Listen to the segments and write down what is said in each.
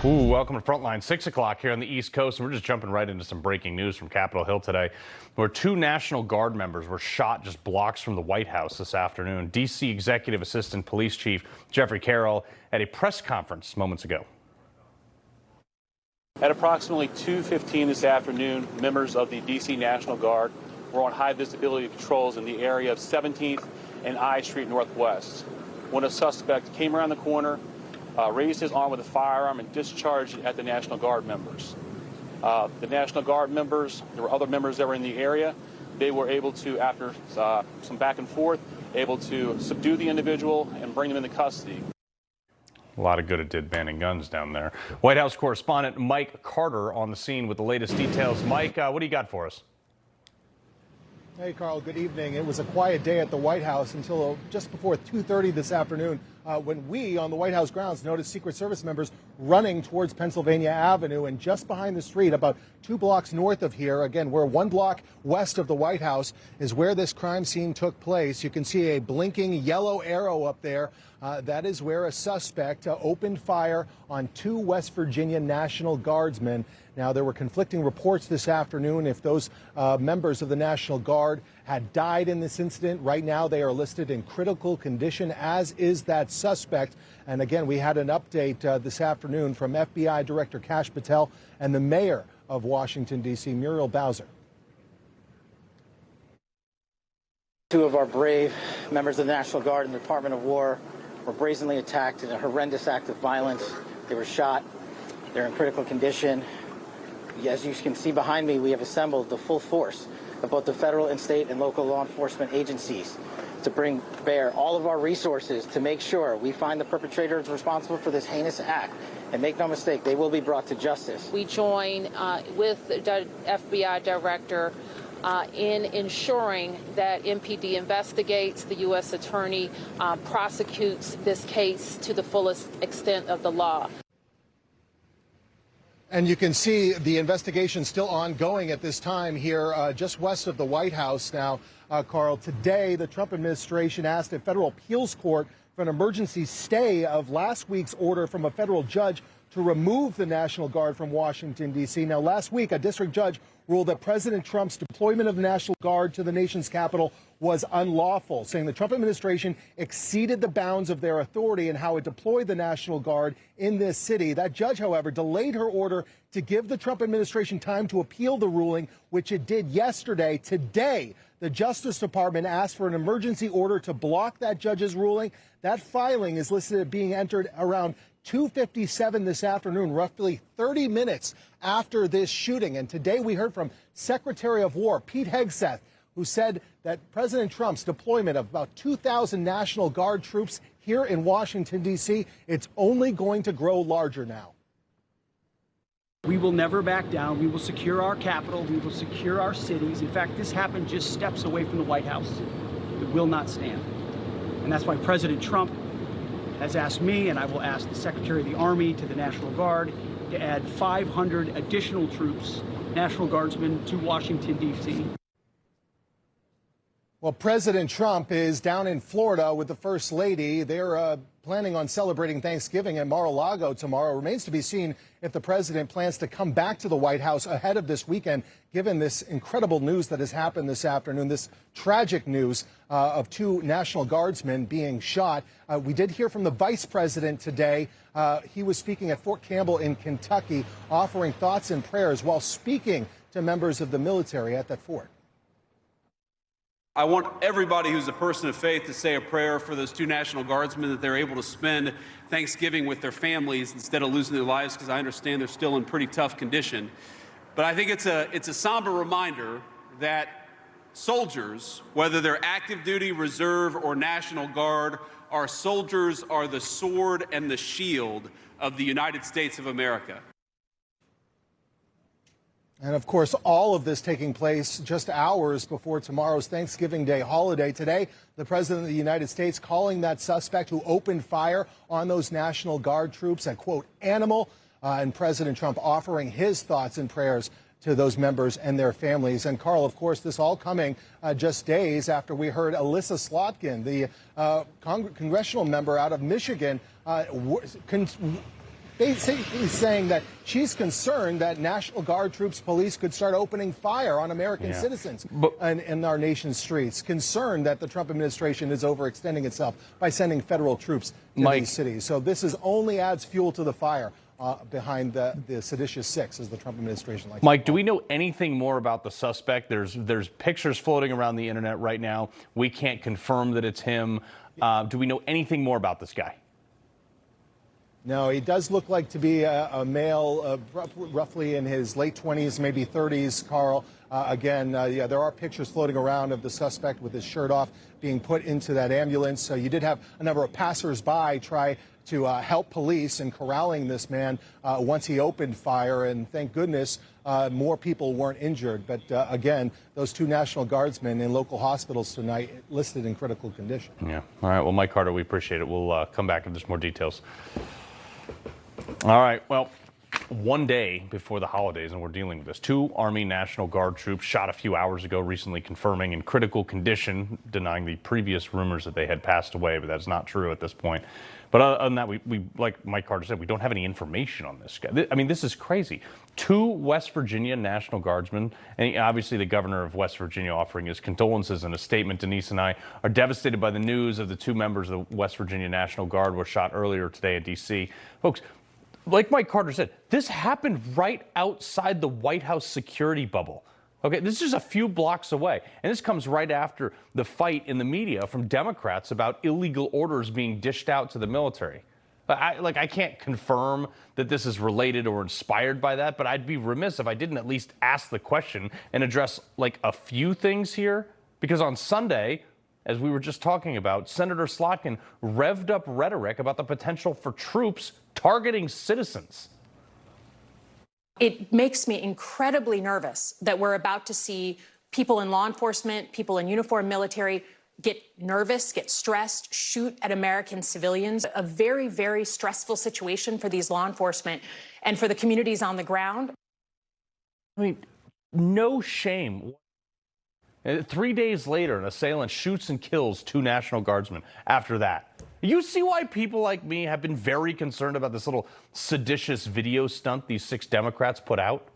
Welcome to Frontline, 6 o'clock here on the East Coast. And we're just jumping right into some breaking news from Capitol Hill today, where 2 National Guard members were shot just blocks from the White House this afternoon. D.C. Executive Assistant Police Chief Jeffrey Carroll at a press conference moments ago. At approximately 2:15 this afternoon, members of the D.C. National Guard were on high visibility patrols in the area of 17th and I Street Northwest when a suspect came around the corner, raised his arm with a firearm and discharged it at the National Guard members. The National Guard members, there were other members that were in the area. They were able to, after some back and forth, able to subdue the individual and bring him into custody. A lot of good it did banning guns down there. White House correspondent Mike Carter on the scene with the latest details. Mike, what do you got for us? Hey, Carl, good evening. It was a quiet day at the White House until just before 2:30 this afternoon when we on the White House grounds noticed Secret Service members running towards Pennsylvania Avenue. And just behind the street, about 2 blocks north of here, again, we're 1 block west of the White House, is where this crime scene took place. You can see a blinking yellow arrow up there. That is where a suspect opened fire on 2 West Virginia National Guardsmen. Now, there were conflicting reports this afternoon if those members of the National Guard had died in this incident. Right now, they are listed in critical condition, as is that suspect. And again, we had an update this afternoon from FBI Director Kash Patel and the mayor of Washington, D.C., Muriel Bowser. 2 of our brave members of the National Guard and the Department of War were brazenly attacked in a horrendous act of violence. They were shot. They're in critical condition. As you can see behind me, we have assembled the full force of both the federal and state and local law enforcement agencies to bring bear all of our resources to make sure we find the perpetrators responsible for this heinous act. And make no mistake, they will be brought to justice. We join with the FBI director in ensuring that MPD investigates, the U.S. Attorney prosecutes this case to the fullest extent of the law. And you can see the investigation still ongoing at this time here just west of the White House. Now, Carl, today the Trump administration asked a federal appeals court for an emergency stay of last week's order from a federal judge to remove the National Guard from Washington, D.C. Now, last week, a district judge ruled that President Trump's deployment of the National Guard to the nation's capital was unlawful, saying the Trump administration exceeded the bounds of their authority in how it deployed the National Guard in this city. That judge, however, delayed her order to give the Trump administration time to appeal the ruling, which it did yesterday. Today, the Justice Department asked for an emergency order to block that judge's ruling. That filing is listed as being entered around 2:57 this afternoon, roughly 30 minutes after this shooting. And today we heard from Secretary of War Pete Hegseth, who said that President Trump's deployment of about 2,000 National Guard troops here in Washington, D.C., it's only going to grow larger now. We will never back down. We will secure our capital. We will secure our cities. In fact, this happened just steps away from the White House. It will not stand. And that's why President Trump has asked me, and I will ask the Secretary of the Army, to the National Guard to add 500 additional troops, National Guardsmen, to Washington, D.C. Well, President Trump is down in Florida with the First Lady. They're planning on celebrating Thanksgiving in Mar-a-Lago tomorrow. It remains to be seen if the president plans to come back to the White House ahead of this weekend, given this incredible news that has happened this afternoon, this tragic news of 2 National Guardsmen being shot. We did hear from the vice president today. He was speaking at Fort Campbell in Kentucky, offering thoughts and prayers while speaking to members of the military at that fort. I want everybody who's a person of faith to say a prayer for those 2 National Guardsmen, that they're able to spend Thanksgiving with their families instead of losing their lives, because I understand they're still in pretty tough condition. But I think it's a somber reminder that soldiers, whether they're active duty, reserve, or National Guard, our soldiers are the sword and the shield of the United States of America. And of course, all of this taking place just hours before tomorrow's Thanksgiving Day holiday. Today, the President of the United States calling that suspect who opened fire on those National Guard troops a, quote, animal, and President Trump offering his thoughts and prayers to those members and their families. And Carl, of course, this all coming just days after we heard Alyssa Slotkin, the congressional member out of Michigan, basically saying that she's concerned that National Guard troops, police could start opening fire on American citizens in our nation's streets. Concerned that the Trump administration is overextending itself by sending federal troops to these cities. So this only adds fuel to the fire behind the seditious six, as the Trump administration likes. Mike, do we know anything more about the suspect? There's pictures floating around the internet right now. We can't confirm that it's him. Do we know anything more about this guy? No, he does look like to be a male, roughly in his late 20s, maybe 30s, Carl. Again, there are pictures floating around of the suspect with his shirt off being put into that ambulance. So you did have a number of passersby try to help police in corralling this man once he opened fire. And thank goodness more people weren't injured. But again, those two National Guardsmen in local hospitals tonight listed in critical condition. Yeah. All right. Well, Mike Carter, we appreciate it. We'll come back if there's more details. All right. Well, one day before the holidays, and we're dealing with this, 2 Army National Guard troops shot a few hours ago, recently confirming in critical condition, denying the previous rumors that they had passed away, but that's not true at this point. But other than that, we like Mike Carter said, we don't have any information on this guy. I mean, this is crazy. 2 West Virginia National Guardsmen, and obviously the governor of West Virginia offering his condolences in a statement. Denise and I are devastated by the news of the 2 members of the West Virginia National Guard were shot earlier today in D.C. Folks, like Mike Carter said, this happened right outside the White House security bubble. Okay, this is just a few blocks away. And this comes right after the fight in the media from Democrats about illegal orders being dished out to the military. I can't confirm that this is related or inspired by that, but I'd be remiss if I didn't at least ask the question and address like a few things here. Because on Sunday, as we were just talking about, Senator Slotkin revved up rhetoric about the potential for troops targeting citizens. It makes me incredibly nervous that we're about to see people in law enforcement, people in uniform military get nervous, get stressed, shoot at American civilians. A very, very stressful situation for these law enforcement and for the communities on the ground. I mean, no shame. 3 days later, an assailant shoots and kills 2 National Guardsmen after that. You see why people like me have been very concerned about this little seditious video stunt these 6 Democrats put out?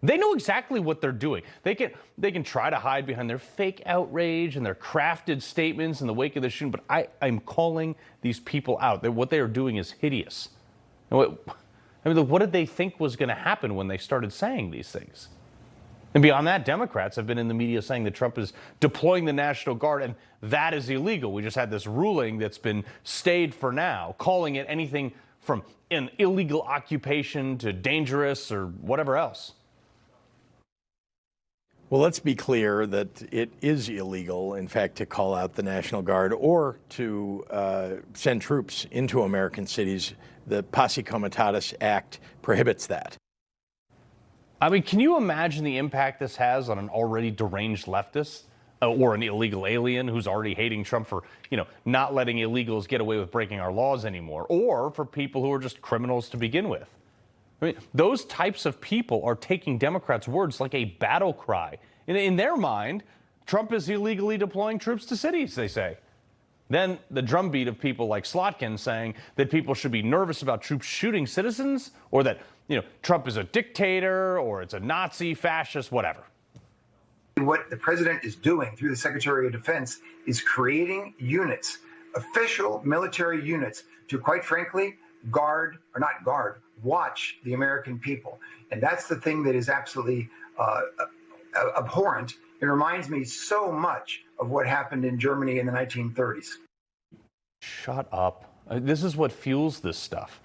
They know exactly what they're doing. They can try to hide behind their fake outrage and their crafted statements in the wake of the shooting, but I'm calling these people out. What they are doing is hideous. What did they think was going to happen when they started saying these things? And beyond that, Democrats have been in the media saying that Trump is deploying the National Guard, and that is illegal. We just had this ruling that's been stayed for now, calling it anything from an illegal occupation to dangerous or whatever else. Well, let's be clear that it is illegal, in fact, to call out the National Guard or to send troops into American cities. The Posse Comitatus Act prohibits that. I mean, can you imagine the impact this has on an already deranged leftist or an illegal alien who's already hating Trump for, not letting illegals get away with breaking our laws anymore, or for people who are just criminals to begin with? I mean, those types of people are taking Democrats' words like a battle cry. In their mind, Trump is illegally deploying troops to cities, they say. Then the drumbeat of people like Slotkin saying that people should be nervous about troops shooting citizens, or that Trump is a dictator or it's a Nazi, fascist, whatever. What the president is doing through the Secretary of Defense is creating units, official military units, to, quite frankly, watch the American people. And that's the thing that is absolutely abhorrent. It reminds me so much of what happened in Germany in the 1930s. Shut up. This is what fuels this stuff.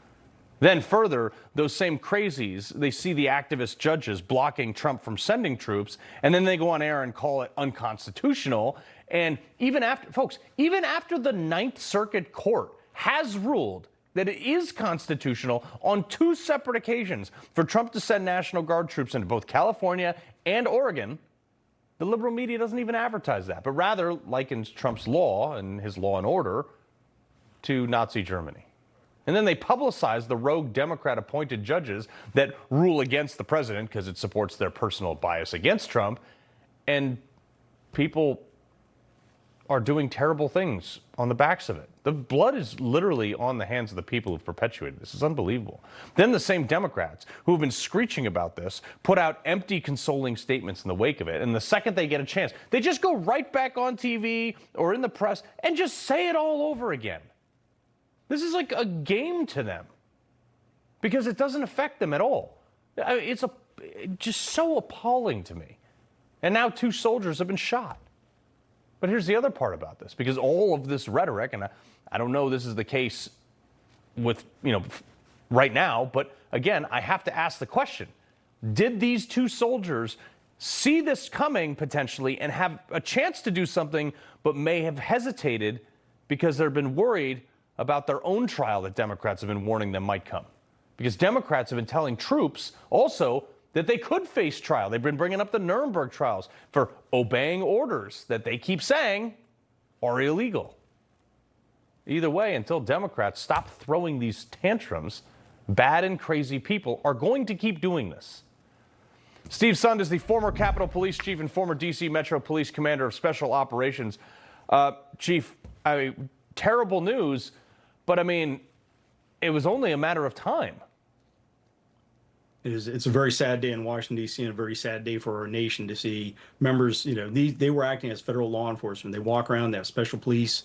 Then further, those same crazies, they see the activist judges blocking Trump from sending troops, and then they go on air and call it unconstitutional. And even after the Ninth Circuit Court has ruled that it is constitutional on 2 separate occasions for Trump to send National Guard troops into both California and Oregon, the liberal media doesn't even advertise that, but rather likens Trump's law and his law and order to Nazi Germany. And then they publicize the rogue Democrat-appointed judges that rule against the president because it supports their personal bias against Trump. And people are doing terrible things on the backs of it. The blood is literally on the hands of the people who've perpetuated this. It's unbelievable. Then the same Democrats who have been screeching about this put out empty, consoling statements in the wake of it. And the second they get a chance, they just go right back on TV or in the press and just say it all over again. This is like a game to them because it doesn't affect them at all. It's just so appalling to me. And now 2 soldiers have been shot. But here's the other part about this, because all of this rhetoric, and I don't know this is the case with, right now, but again, I have to ask the question, did these 2 soldiers see this coming potentially and have a chance to do something, but may have hesitated because they've been worried about their own trial that Democrats have been warning them might come? Because Democrats have been telling troops also that they could face trial. They've been bringing up the Nuremberg trials for obeying orders that they keep saying are illegal. Either way, until Democrats stop throwing these tantrums, bad and crazy people are going to keep doing this. Steve Sund is the former Capitol Police Chief and former D.C. Metro Police Commander of Special Operations. Chief, terrible news, but it was only a matter of time. It's a very sad day in Washington, D.C., and a very sad day for our nation to see members, they were acting as federal law enforcement. They walk around, they have special police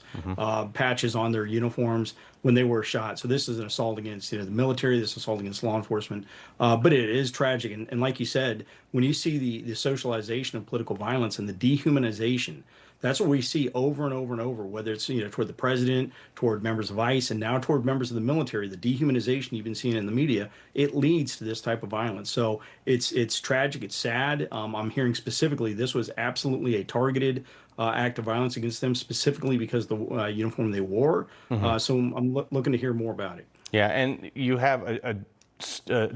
patches on their uniforms when they were shot. So this is an assault against the military, this is an assault against law enforcement. But it is tragic. And like you said, when you see the socialization of political violence and the dehumanization, that's what we see over and over and over, whether it's toward the president, toward members of ICE, and now toward members of the military. The dehumanization you've been seeing in the media, it leads to this type of violence. So it's tragic, it's sad. I'm hearing specifically this was absolutely a targeted act of violence against them, specifically because of the uniform they wore. So I'm looking to hear more about it. Yeah, and you have an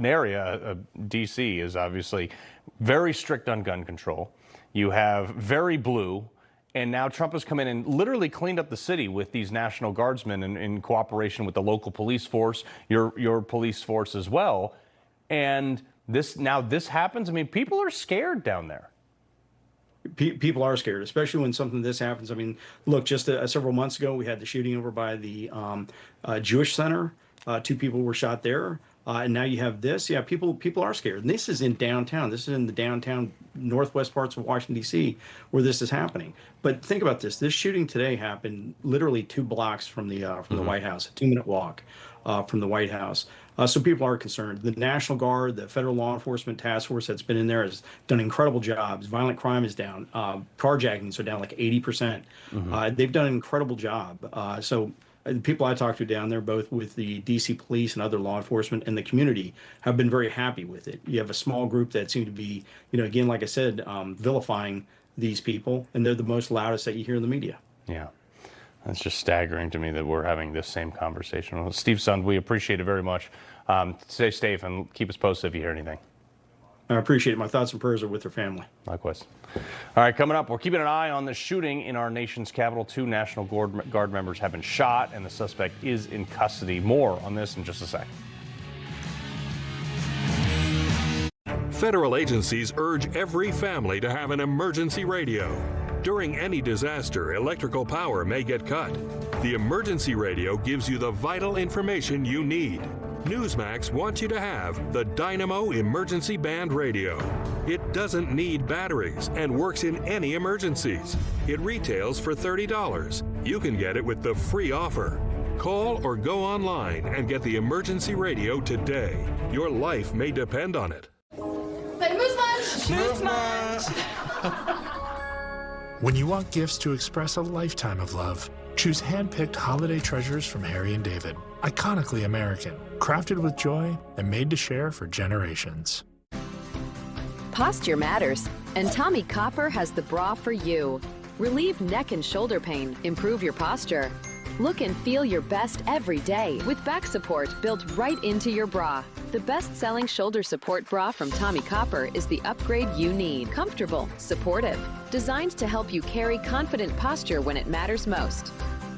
area, D.C. is obviously very strict on gun control. You have very blue. And now Trump has come in and literally cleaned up the city with these National Guardsmen in cooperation with the local police force, your police force as well. And this happens. People are scared down there. People are scared, especially when something this happens. Look, just several months ago, we had the shooting over by the Jewish Center. 2 people were shot there. And now you have this. Yeah, people are scared. And this is in downtown. This is in the downtown northwest parts of Washington, D.C., where this is happening. But think about this. This shooting today happened literally 2 blocks from the White House, a 2-minute walk from the White House. So people are concerned. The National Guard, the Federal Law Enforcement Task Force that's been in there has done incredible jobs. Violent crime is down. Carjackings are down like 80%. They've done an incredible job. So the people I talked to down there, both with the D.C. police and other law enforcement and the community, have been very happy with it. You have a small group that seem to be, again, like I said, vilifying these people, and they're the most loudest that you hear in the media. Yeah. That's just staggering to me that we're having this same conversation. Well, Steve Sund, we appreciate it very much. Stay safe and keep us posted if you hear anything. I appreciate it. My thoughts and prayers are with their family. Likewise. All right, coming up, we're keeping an eye on the shooting in our nation's capital. 2 National Guard members have been shot, and the suspect is in custody. More on this in just a second. Federal agencies urge every family to have an emergency radio. During any disaster, electrical power may get cut. The emergency radio gives you the vital information you need. Newsmax wants you to have the Dynamo Emergency Band Radio. It doesn't need batteries and works in any emergencies. It retails for $30. You can get it with the free offer. Call or go online and get the emergency radio today. Your life may depend on it. When you want gifts to express a lifetime of love, choose hand-picked holiday treasures from Harry & David. Iconically American, crafted with joy and made to share for generations. Posture matters, and Tommy Copper has the bra for you. Relieve neck and shoulder pain, improve your posture. Look and feel your best every day with back support built right into your bra. The best-selling shoulder support bra from Tommy Copper is the upgrade you need. Comfortable, supportive, designed to help you carry confident posture when it matters most.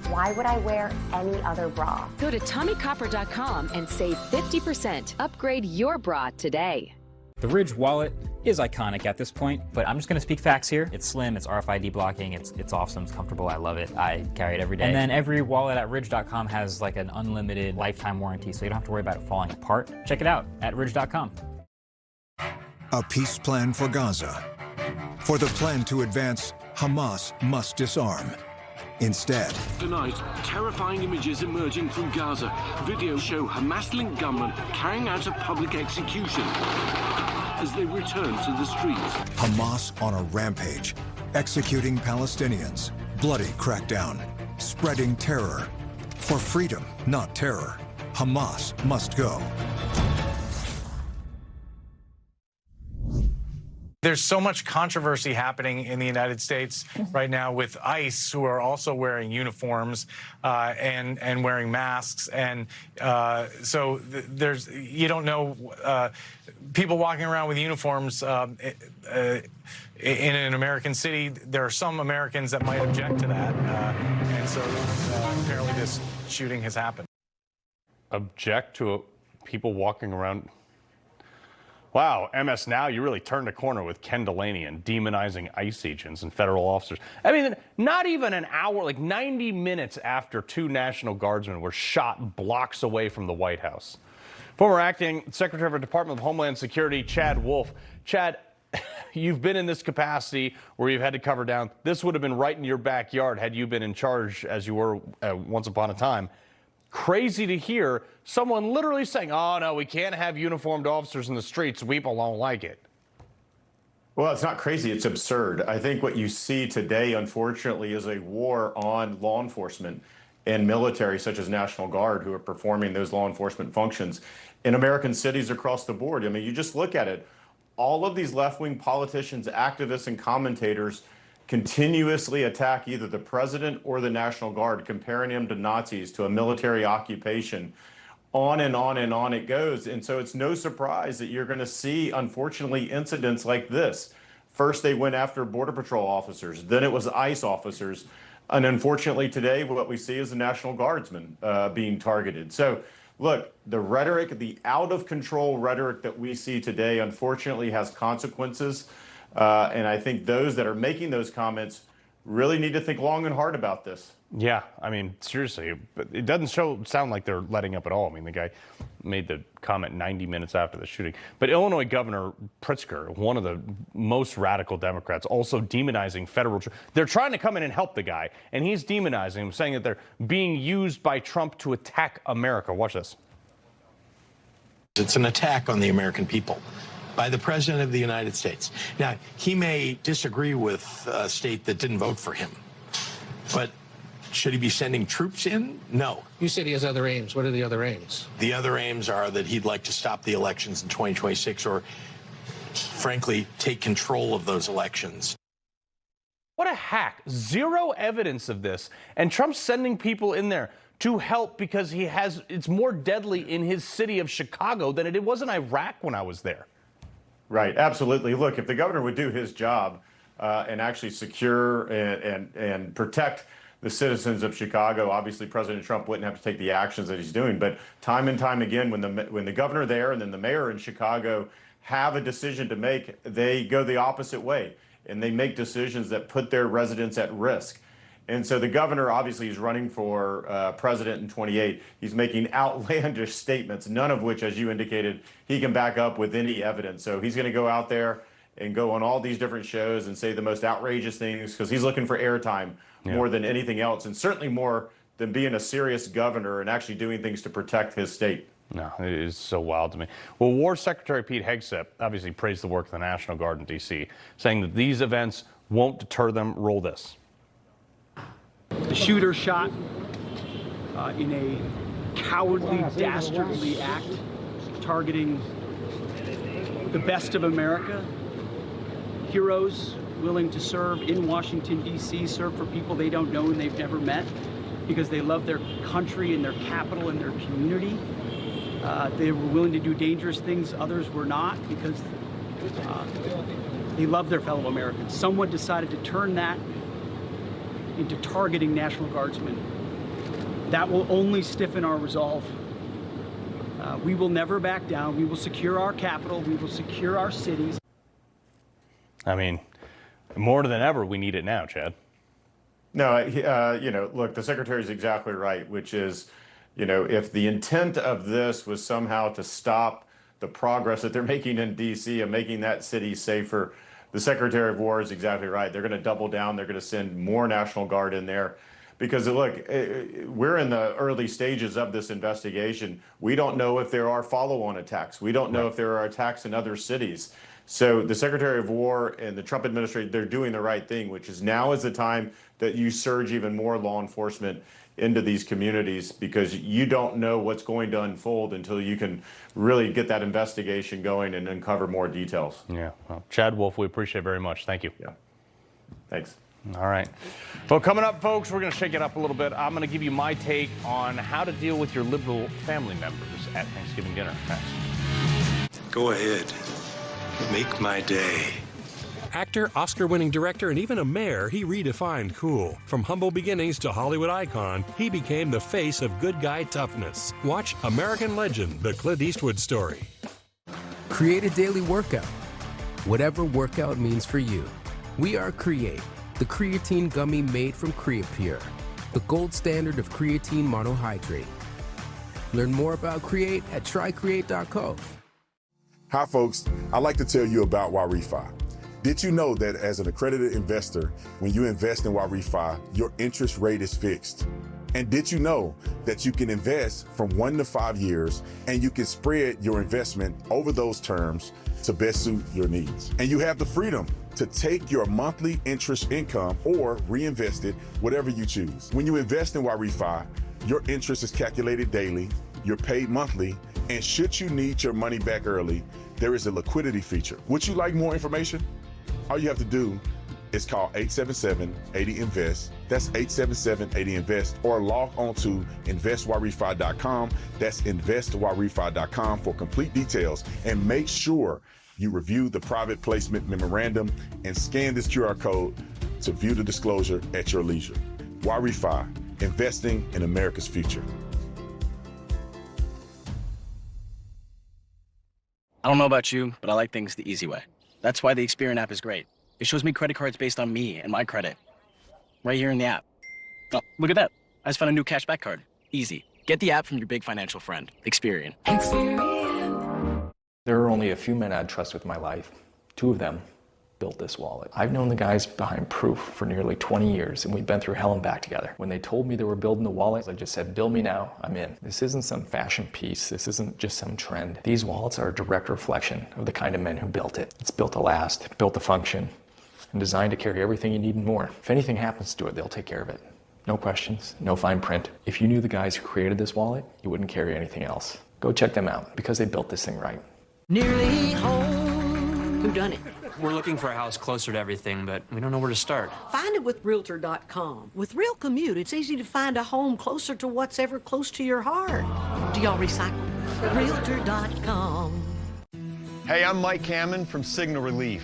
Why would I wear any other bra? Go to TommyCopper.com and save 50%. Upgrade your bra today. The Ridge Wallet is iconic at this point. But I'm just going to speak facts here. It's slim, it's RFID blocking, it's awesome, it's comfortable, I love it. I carry it every day. And then every wallet at ridge.com has like an unlimited lifetime warranty, so you don't have to worry about it falling apart. Check it out at ridge.com. A peace plan for Gaza. For the plan to advance, Hamas must disarm. Instead, tonight, terrifying images emerging from Gaza. Videos show Hamas-linked gunmen carrying out a public execution as they return to the streets. Hamas on a rampage, executing Palestinians, bloody crackdown, spreading terror. For freedom, not terror, Hamas must go. There's so much controversy happening in the United States right now with ICE, who are also wearing uniforms and wearing masks, and so there's you don't know people walking around with uniforms in an American city. There are some Americans that might object to that, and so apparently this shooting has happened. Object to people walking around. Wow, MS Now, you really turned a corner with Ken Delaney and demonizing ICE agents and federal officers. I mean, not even an hour, like 90 minutes after 2 National Guardsmen were shot blocks away from the White House. Former Acting Secretary of the Department of Homeland Security, Chad Wolf. Chad, you've been in this capacity where you've had to cover down. This would have been right in your backyard had you been in charge as you were once upon a time. Crazy to hear someone literally saying, oh, no, we can't have uniformed officers in the streets. People don't like it. Well, it's not crazy. It's absurd. I think what you see today, unfortunately, is a war on law enforcement and military, such as National Guard, who are performing those law enforcement functions in American cities across the board. I mean, you just look at it. All of these left-wing politicians, activists, and commentators continuously attack either the president or the National Guard, comparing him to Nazis, to a military occupation. On and on and on it goes. And so it's no surprise that you're going to see, unfortunately, incidents like this. First, they went after Border Patrol officers. Then it was ICE officers. And unfortunately, today, what we see is the National Guardsmen being targeted. So, look, the rhetoric, the out-of-control rhetoric that we see today, unfortunately, has consequences. And I think those that are making those comments really need to think long and hard about this. Yeah, I mean, seriously, it doesn't sound like they're letting up at all. I mean, the guy made the comment 90 minutes after the shooting. But Illinois Governor Pritzker, one of the most radical Democrats, also demonizing federal. They're trying to come in and help the guy, and he's demonizing him, saying that they're being used by Trump to attack America. Watch this. It's an attack on the American people by the President of the United States. Now, he may disagree with a state that didn't vote for him, but should he be sending troops in? No. You said he has other aims. What are the other aims? The other aims are that he'd like to stop the elections in 2026 or, frankly, take control of those elections. What a hack. Zero evidence of this. And Trump's sending people in there to help because it's more deadly in his city of Chicago than it was in Iraq when I was there. Right, absolutely. Look, if the governor would do his job and actually secure and protect the citizens of Chicago, obviously President Trump wouldn't have to take the actions that he's doing. But time and time again, when the governor there and then the mayor in Chicago have a decision to make, they go the opposite way and they make decisions that put their residents at risk. And so the governor obviously is running for president in 2028. He's making outlandish statements, none of which, as you indicated, he can back up with any evidence. So he's going to go out there and go on all these different shows and say the most outrageous things because he's looking for airtime more than anything else, and certainly more than being a serious governor and actually doing things to protect his state. No, it is so wild to me. Well, War Secretary Pete Hegseth obviously praised the work of the National Guard in D.C., saying that these events won't deter them. Roll this. The shooter shot in a cowardly, dastardly act targeting the best of America, heroes willing to serve in Washington, D.C., serve for people they don't know and they've never met because they love their country and their capital and their community. They were willing to do dangerous things others were not because they love their fellow Americans. Someone decided to turn that into targeting National Guardsmen. That will only stiffen our resolve. We will never back down. We will secure our capital. We will secure our cities. I mean, more than ever, we need it now, Chad. No, look, the secretary is exactly right, which is, if the intent of this was somehow to stop the progress that they're making in D.C. and making that city safer, the Secretary of War is exactly right. They're going to double down. They're going to send more National Guard in there. Because, look, we're in the early stages of this investigation. We don't know if there are follow-on attacks. We don't know if there are attacks in other cities. So the Secretary of War and the Trump administration, they're doing the right thing, which is now is the time that you surge even more law enforcement into these communities, because you don't know what's going to unfold until you can really get that investigation going and uncover more details. Yeah. Well, Chad Wolf, we appreciate it very much. Thank you. Yeah. Thanks. All right. Well, coming up, folks, we're going to shake it up a little bit. I'm going to give you my take on how to deal with your liberal family members at Thanksgiving dinner. Thanks. Go ahead. Make my day. Actor, Oscar-winning director, and even a mayor, he redefined cool. From humble beginnings to Hollywood icon, he became the face of good guy toughness. Watch American Legend, the Clint Eastwood story. Create a daily workout. Whatever workout means for you. We are Create, the creatine gummy made from Creapure, the gold standard of creatine monohydrate. Learn more about Create at trycreate.co. Hi, folks. I'd like to tell you about YRefi. Did you know that as an accredited investor, when you invest in YRefi, your interest rate is fixed? And did you know that you can invest from 1 to 5 years and you can spread your investment over those terms to best suit your needs? And you have the freedom to take your monthly interest income or reinvest it, whatever you choose. When you invest in YRefi, your interest is calculated daily, you're paid monthly, and should you need your money back early, there is a liquidity feature. Would you like more information? All you have to do is call 877-80-INVEST. That's 877-80-INVEST, or log on to investyrrefi.com. That's investyrrefi.com for complete details, and make sure you review the private placement memorandum and scan this QR code to view the disclosure at your leisure. YRefi, investing in America's future. I don't know about you, but I like things the easy way. That's why the Experian app is great. It shows me credit cards based on me and my credit. Right here in the app. Oh, look at that. I just found a new cashback card. Easy. Get the app from your big financial friend, Experian. There are only a few men I'd trust with my life. 2 of them built this wallet. I've known the guys behind Proof for nearly 20 years, and we've been through hell and back together. When they told me they were building the wallet, I just said, bill me now, I'm in. This isn't some fashion piece. This isn't just some trend. These wallets are a direct reflection of the kind of men who built it. It's built to last, built to function, and designed to carry everything you need and more. If anything happens to it, they'll take care of it. No questions, no fine print. If you knew the guys who created this wallet, you wouldn't carry anything else. Go check them out, because they built this thing right. Nearly home. Who done it? We're looking for a house closer to everything, but we don't know where to start. Find it with Realtor.com. With Real Commute, it's easy to find a home closer to what's ever close to your heart. Do y'all recycle? Realtor.com. Hey, I'm Mike Hammond from Signal Relief.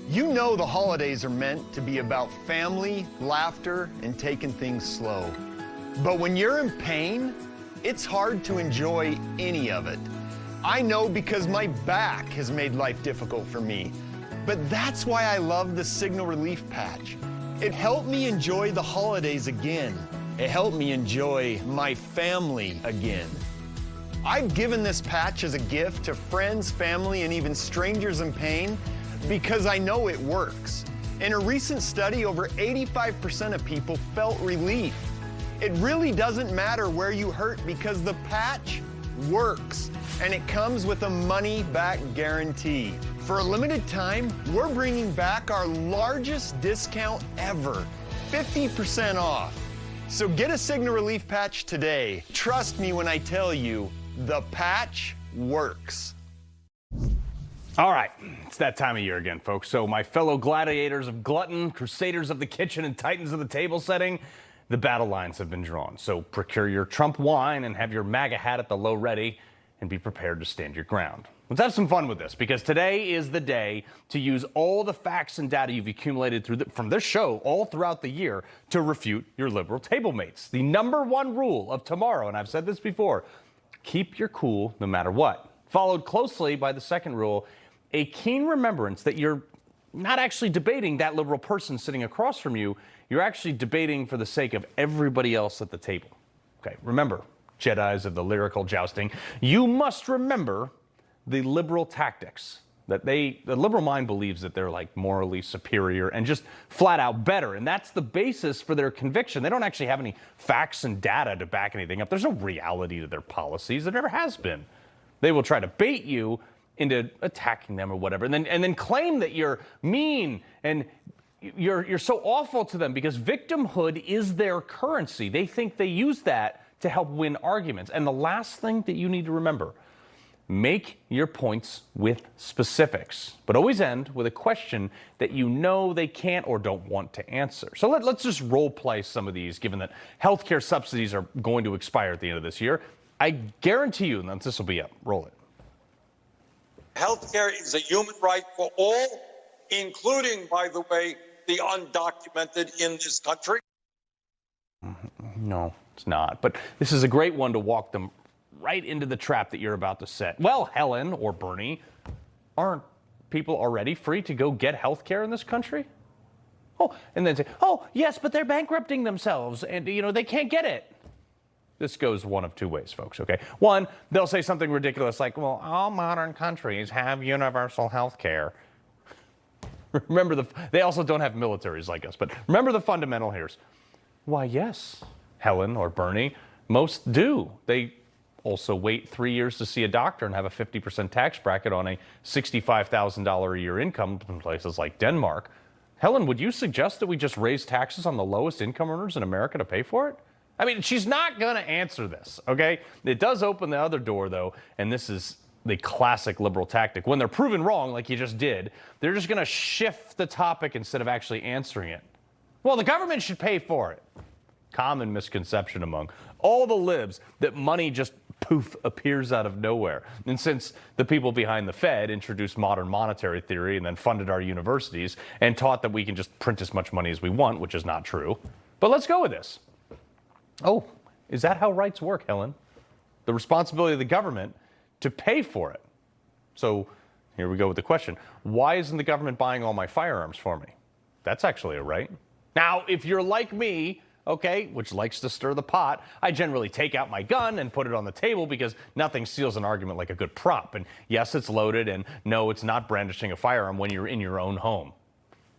You know the holidays are meant to be about family, laughter, and taking things slow. But when you're in pain, it's hard to enjoy any of it. I know because my back has made life difficult for me. But that's why I love the Signal Relief patch. It helped me enjoy the holidays again. It helped me enjoy my family again. I've given this patch as a gift to friends, family, and even strangers in pain because I know it works. In a recent study, over 85% of people felt relief. It really doesn't matter where you hurt because the patch works, and it comes with a money-back guarantee. For a limited time, we're bringing back our largest discount ever, 50% off. So get a Signal Relief patch today. Trust me when I tell you, the patch works. All right, it's that time of year again, folks. So my fellow gladiators of glutton, crusaders of the kitchen, and titans of the table setting, the battle lines have been drawn. So procure your Trump wine and have your MAGA hat at the low ready and be prepared to stand your ground. Let's have some fun with this, because today is the day to use all the facts and data you've accumulated from this show all throughout the year to refute your liberal table mates. The #1 rule of tomorrow, and I've said this before, keep your cool no matter what. Followed closely by the second rule, a keen remembrance that you're not actually debating that liberal person sitting across from you. You're actually debating for the sake of everybody else at the table. Okay, remember, Jedis of the lyrical jousting, you must remember the liberal tactics. That the liberal mind believes that they're like morally superior and just flat out better. And that's the basis for their conviction. They don't actually have any facts and data to back anything up. There's no reality to their policies. There never has been. They will try to bait you into attacking them or whatever, and then claim that you're mean and you're so awful to them because victimhood is their currency. They think they use that to help win arguments. And the last thing that you need to remember, make your points with specifics, but always end with a question that you know they can't or don't want to answer. So let's just role play some of these, given that healthcare subsidies are going to expire at the end of this year. I guarantee you, and this will be up. Roll it. Healthcare is a human right for all, including, by the way, the undocumented in this country. No, it's not. But this is a great one to walk them right into the trap that you're about to set. Well, Helen or Bernie, aren't people already free to go get health care in this country? Oh, and then say, oh, yes, but they're bankrupting themselves and, they can't get it. This goes one of two ways, folks, okay? One, they'll say something ridiculous like, well, all modern countries have universal health care. Remember, they also don't have militaries like us, but remember the fundamental here. Why, yes, Helen or Bernie, most do. They also wait 3 years to see a doctor and have a 50% tax bracket on a $65,000 a year income in places like Denmark. Helen, would you suggest that we just raise taxes on the lowest income earners in America to pay for it? I mean, she's not going to answer this, okay? It does open the other door, though, and this is the classic liberal tactic. When they're proven wrong, like you just did, they're just going to shift the topic instead of actually answering it. Well, the government should pay for it. Common misconception among all the libs that money just poof appears out of nowhere. And since the people behind the Fed introduced modern monetary theory and then funded our universities and taught that we can just print as much money as we want, which is not true. But let's go with this. Oh, is that how rights work, Helen? The responsibility of the government to pay for it. So here we go with the question. Why isn't the government buying all my firearms for me? That's actually a right. Now, if you're like me, okay, which likes to stir the pot, I generally take out my gun and put it on the table because nothing steals an argument like a good prop. And yes, it's loaded, and no, it's not brandishing a firearm when you're in your own home.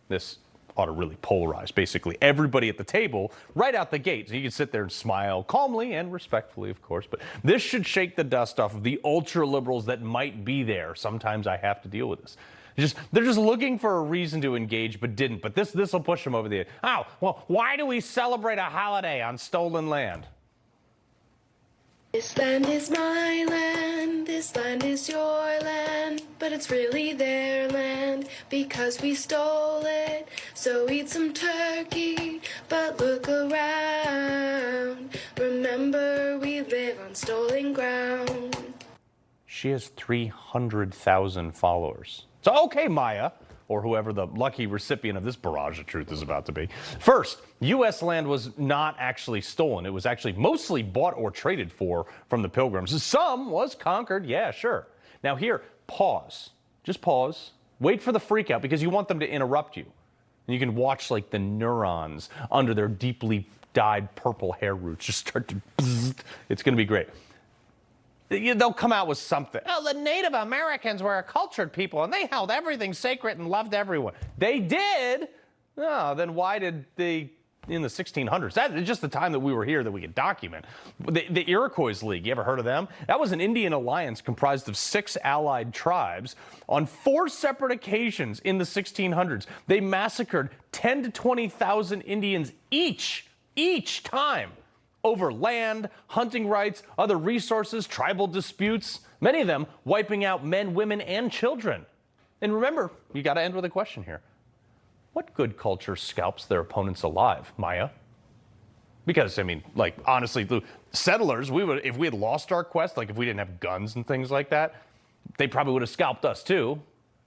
This ought to really polarize basically everybody at the table right out the gate. So you can sit there and smile calmly and respectfully, of course, but this should shake the dust off of the ultra liberals that might be there. Sometimes I have to deal with this. They're just looking for a reason to engage, but didn't. But this will push them over the edge. Oh, well, why do we celebrate a holiday on stolen land? This land is my land, this land is your land, but it's really their land because we stole it. So eat some turkey, but look around. Remember, we live on stolen ground. She has 300,000 followers. So, okay, Maya, or whoever the lucky recipient of this barrage of truth is about to be. First, U.S. land was not actually stolen. It was actually mostly bought or traded for from the Pilgrims. Some was conquered, yeah, sure. Now here, pause. Just pause. Wait for the freak out because you want them to interrupt you. And you can watch like the neurons under their deeply dyed purple hair roots just start to bzzz. It's going to be great. They'll come out with something. Oh, the Native Americans were a cultured people, and they held everything sacred and loved everyone. They did? Oh, then why did they, in the 1600s? That's just the time that we were here that we could document. The Iroquois League, you ever heard of them? That was an Indian alliance comprised of 6 allied tribes. On 4 separate occasions in the 1600s, they massacred 10 to 20,000 Indians each time. Over land, hunting rights, other resources, tribal disputes, many of them wiping out men, women, and children. And remember, you got to end with a question here. What good culture scalps their opponents alive, Maya? Because, I mean, like, honestly, the settlers, if we had lost our quest, like if we didn't have guns and things like that, they probably would have scalped us too.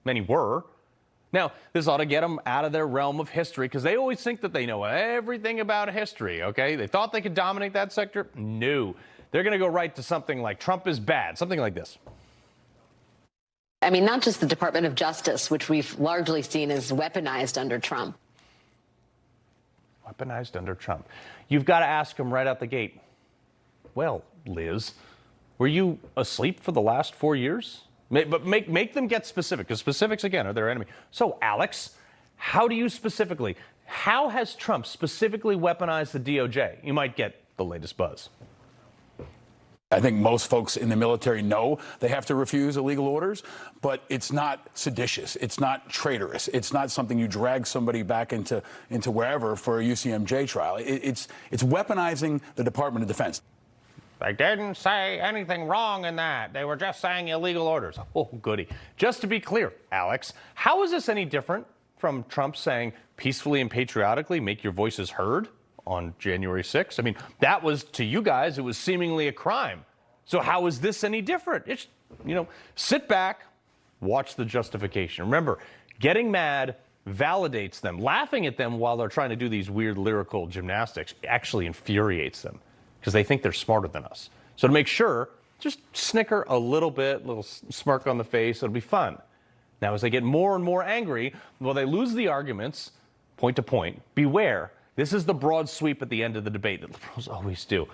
Many were. Now, this ought to get them out of their realm of history because they always think that they know everything about history, okay? They thought they could dominate that sector. No. They're going to go right to something like Trump is bad, something like this. I mean, not just the Department of Justice, which we've largely seen as weaponized under Trump. Weaponized under Trump. You've got to ask him right out the gate. Well, Liz, were you asleep for the last 4 years? But make them get specific, because specifics, again, are their enemy. So, Alex, how has Trump specifically weaponized the DOJ? You might get the latest buzz. I think most folks in the military know they have to refuse illegal orders, but it's not seditious. It's not traitorous. It's not something you drag somebody back into wherever for a UCMJ trial. It's weaponizing the Department of Defense. They didn't say anything wrong in that. They were just saying illegal orders. Oh, goody. Just to be clear, Alex, how is this any different from Trump saying peacefully and patriotically make your voices heard on January 6th? I mean, that was, to you guys, it was seemingly a crime. So how is this any different? It's, sit back, watch the justification. Remember, getting mad validates them. Laughing at them while they're trying to do these weird lyrical gymnastics actually infuriates them, because they think they're smarter than us. So to make sure, just snicker a little bit, little smirk on the face, it'll be fun. Now, as they get more and more angry, well, they lose the arguments, point to point. Beware, this is the broad sweep at the end of the debate that liberals always do.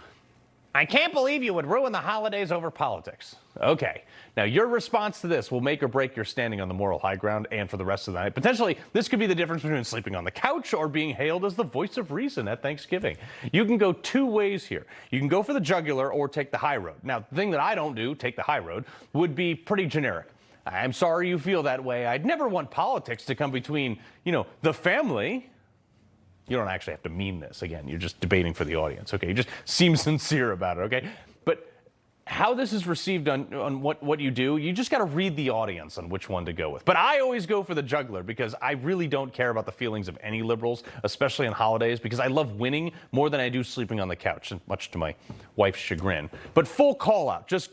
I can't believe you would ruin the holidays over politics. Okay, now your response to this will make or break your standing on the moral high ground and for the rest of the night. Potentially, this could be the difference between sleeping on the couch or being hailed as the voice of reason at Thanksgiving. You can go two ways here. You can go for the jugular or take the high road. Now, the thing that I don't do, take the high road, would be pretty generic. I'm sorry you feel that way. I'd never want politics to come between, the family. You don't actually have to mean this. Again, you're just debating for the audience, okay? You just seem sincere about it, okay? But how this is received on what you do, you just got to read the audience on which one to go with. But I always go for the juggler, because I really don't care about the feelings of any liberals, especially on holidays, because I love winning more than I do sleeping on the couch, much to my wife's chagrin. But full call out, just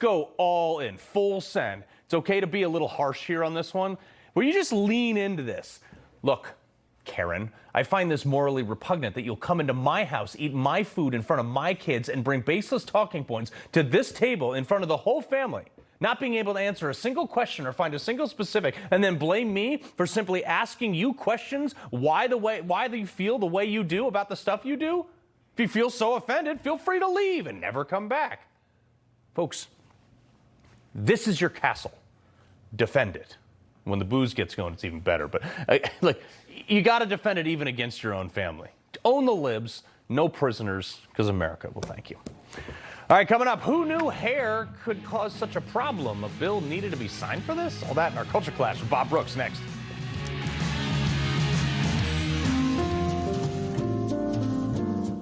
go all in, full send. It's okay to be a little harsh here on this one, where you just lean into this. Look, Karen, I find this morally repugnant that you'll come into my house, eat my food in front of my kids, and bring baseless talking points to this table in front of the whole family, not being able to answer a single question or find a single specific, and then blame me for simply asking you questions why do you feel the way you do about the stuff you do? If you feel so offended, feel free to leave and never come back. Folks, this is your castle. Defend it. When the booze gets going, it's even better. But you got to defend it even against your own family. Own the libs, no prisoners, because America will thank you. All right, coming up, who knew hair could cause such a problem? A bill needed to be signed for this? All that in our Culture Clash with Bob Brooks next.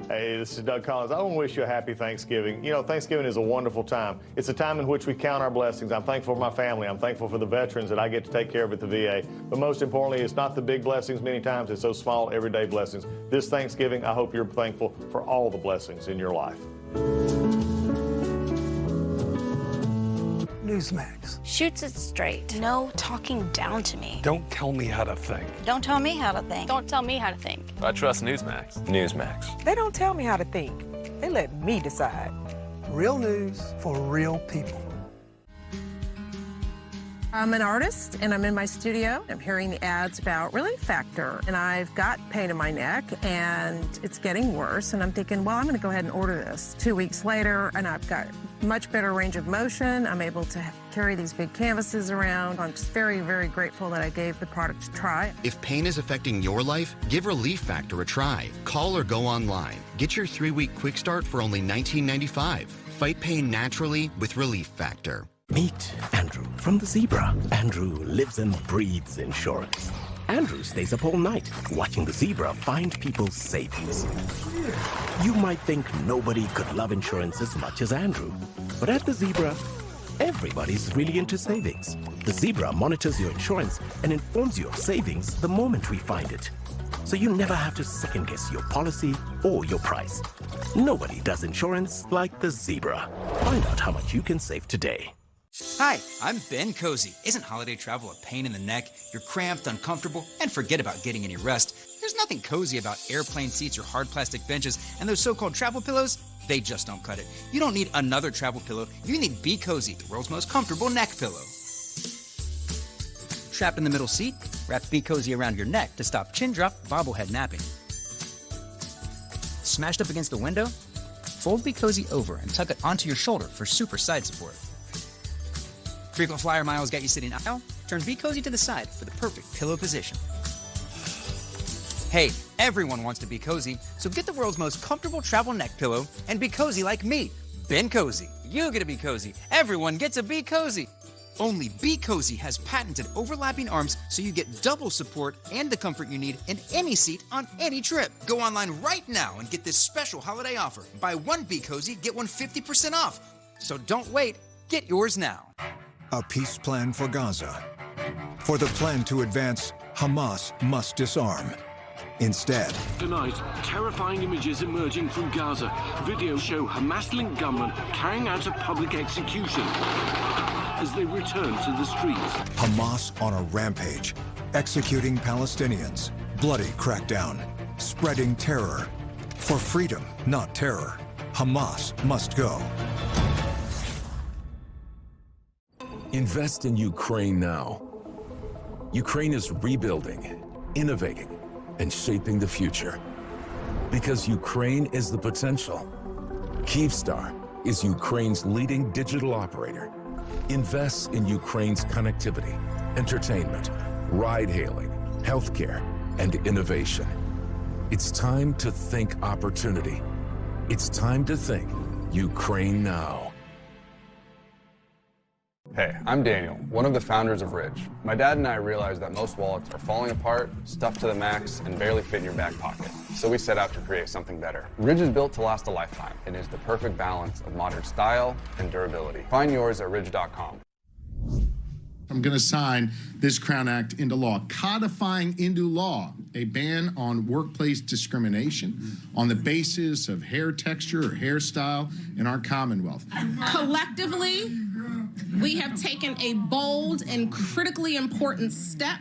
Hey, this is Doug Collins. I want to wish you a happy Thanksgiving. Thanksgiving is a wonderful time. It's a time in which we count our blessings. I'm thankful for my family. I'm thankful for the veterans that I get to take care of at the VA. But most importantly, it's not the big blessings many times. It's those small, everyday blessings. This Thanksgiving, I hope you're thankful for all the blessings in your life. Newsmax. Shoots it straight. No talking down to me. Don't tell me how to think. Don't tell me how to think. Don't tell me how to think. I trust Newsmax. Newsmax. They don't tell me how to think. They let me decide. Real news for real people. I'm an artist, and I'm in my studio. I'm hearing the ads about Relief Factor, and I've got pain in my neck, and it's getting worse, and I'm thinking, well, I'm going to go ahead and order this. 2 weeks later, and I've got much better range of motion. I'm able to carry these big canvases around. I'm just very, very grateful that I gave the product a try. If pain is affecting your life, give Relief Factor a try. Call or go online. Get your 3-week quick start for only $19.95. Fight pain naturally with Relief Factor. Meet Andrew from the Zebra. Andrew lives and breathes insurance. Andrew stays up all night watching the Zebra find people's savings. You might think nobody could love insurance as much as Andrew, but at the Zebra, everybody's really into savings. The Zebra monitors your insurance and informs you of savings the moment we find it, so you never have to second-guess your policy or your price. Nobody does insurance like the Zebra. Find out how much you can save today. Hi, I'm Ben Cozy. Isn't holiday travel a pain in the neck? You're cramped, uncomfortable, and forget about getting any rest. There's nothing cozy about airplane seats or hard plastic benches, and those so-called travel pillows, they just don't cut it. You don't need another travel pillow. You need Be Cozy, the world's most comfortable neck pillow. Trapped in the middle seat? Wrap Be Cozy around your neck to stop chin drop, bobblehead napping. Smashed up against the window? Fold Be Cozy over and tuck it onto your shoulder for super side support. Frequent flyer miles got you sitting aisle? Turn Be Cozy to the side for the perfect pillow position. Hey, everyone wants to be cozy, so get the world's most comfortable travel neck pillow and be cozy like me, Ben Cozy. You get to be cozy. Everyone gets a Be Cozy. Only Be Cozy has patented overlapping arms so you get double support and the comfort you need in any seat on any trip. Go online right now and get this special holiday offer. Buy one Be Cozy, get one 50% off. So don't wait, get yours now. A peace plan for Gaza. For the plan to advance, Hamas must disarm. Instead, tonight, terrifying images emerging from Gaza. Videos show Hamas-linked gunmen carrying out a public execution as they return to the streets. Hamas on a rampage, executing Palestinians. Bloody crackdown, spreading terror. For freedom, not terror, Hamas must go. Invest in Ukraine now. Ukraine is rebuilding, innovating, and shaping the future. Because Ukraine is the potential. Kyivstar is Ukraine's leading digital operator. Invests in Ukraine's connectivity, entertainment, ride-hailing, healthcare, and innovation. It's time to think opportunity. It's time to think Ukraine now. Hey, I'm Daniel, one of the founders of Ridge. My dad and I realized that most wallets are falling apart, stuffed to the max, and barely fit in your back pocket. So we set out to create something better. Ridge is built to last a lifetime and is the perfect balance of modern style and durability. Find yours at ridge.com. I'm going to sign this Crown Act into law, codifying into law a ban on workplace discrimination on the basis of hair texture or hairstyle in our Commonwealth. Collectively, we have taken a bold and critically important step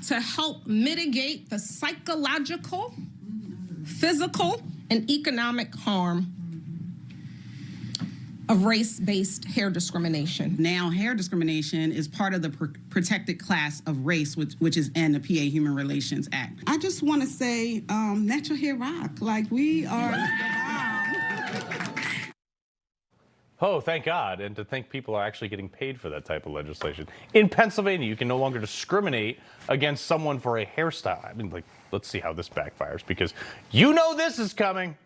to help mitigate the psychological, physical, and economic harm of race-based hair discrimination. Now, hair discrimination is part of the protected class of race, which is in the PA Human Relations Act. I just want to say, natural hair rock. Like, we are... Oh, thank God. And to think people are actually getting paid for that type of legislation. In Pennsylvania, you can no longer discriminate against someone for a hairstyle. I mean, like, let's see how this backfires, because you know this is coming.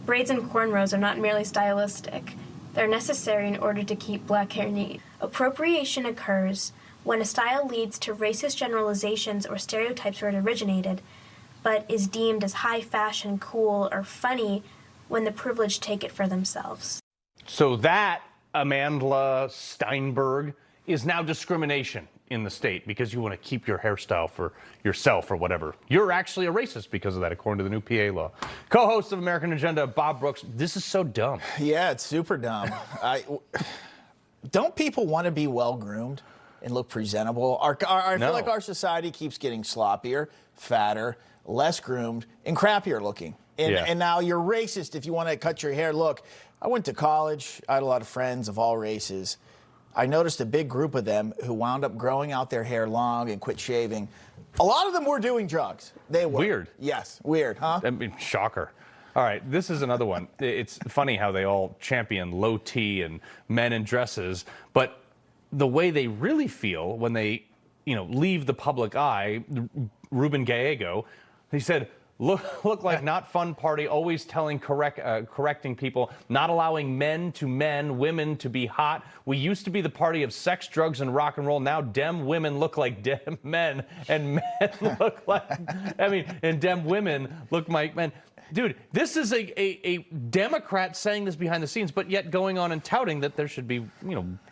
Braids and cornrows are not merely stylistic. They're necessary in order to keep black hair neat. Appropriation occurs when a style leads to racist generalizations or stereotypes where it originated, but is deemed as high fashion, cool, or funny when the privileged take it for themselves. So that, Amandla Steinberg, is now discrimination in the state because you want to keep your hairstyle for yourself or whatever. You're actually a racist because of that, according to the new PA law. Co-host of American Agenda, Bob Brooks. This is so dumb. Yeah, it's super dumb. Don't people want to be well-groomed and look presentable? I feel like our society keeps getting sloppier, fatter, less groomed, and crappier looking. And now you're racist if you want to cut your hair. Look, I went to college. I had a lot of friends of all races. I noticed a big group of them who wound up growing out their hair long and quit shaving. A lot of them were doing drugs. They were. Weird. Yes, weird, huh? I mean, shocker. All right, this is another one. It's funny how they all champion low T and men in dresses, but the way they really feel when they, leave the public eye, Ruben Gallego, he said, Look like not fun party, always correcting people, not allowing men, women to be hot. We used to be the party of sex, drugs, and rock and roll. Now dem women look like dem men, and men look like, and dem women look like men. Dude, this is a Democrat saying this behind the scenes, but yet going on and touting that there should be,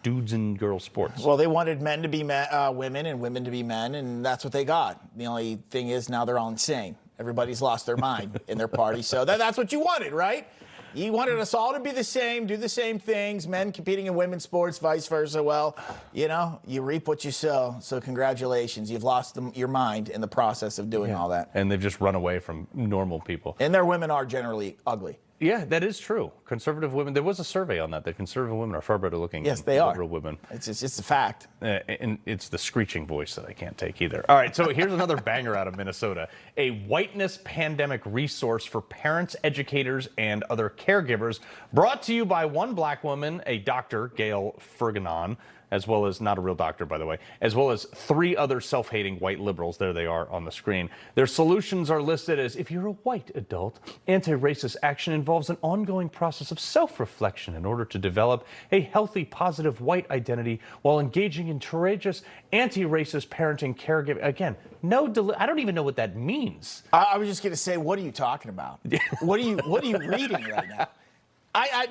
dudes and girls sports. Well, they wanted men to be women and women to be men, and that's what they got. The only thing is now they're all insane. Everybody's lost their mind in their party. So that's what you wanted, right? You wanted us all to be the same, do the same things, men competing in women's sports, vice versa. Well, you reap what you sow. So congratulations. You've lost your mind in the process of doing all that. And they've just run away from normal people. And their women are generally ugly. Yeah, that is true. Conservative women, there was a survey on that conservative women are far better looking Yes, than they are. liberal women. It's a fact. And it's the screeching voice that I can't take either. All right, so here's another banger out of Minnesota. A whiteness pandemic resource for parents, educators, and other caregivers, brought to you by one black woman, a Dr. Gail Ferganon, as well as, not a real doctor, by the way, as well as 3 other self-hating white liberals. There they are on the screen. Their solutions are listed as, if you're a white adult, anti-racist action involves an ongoing process of self-reflection in order to develop a healthy, positive white identity while engaging in courageous, anti-racist parenting, caregiving. Again, I don't even know what that means. I was just going to say, what are you talking about? What are you reading right now?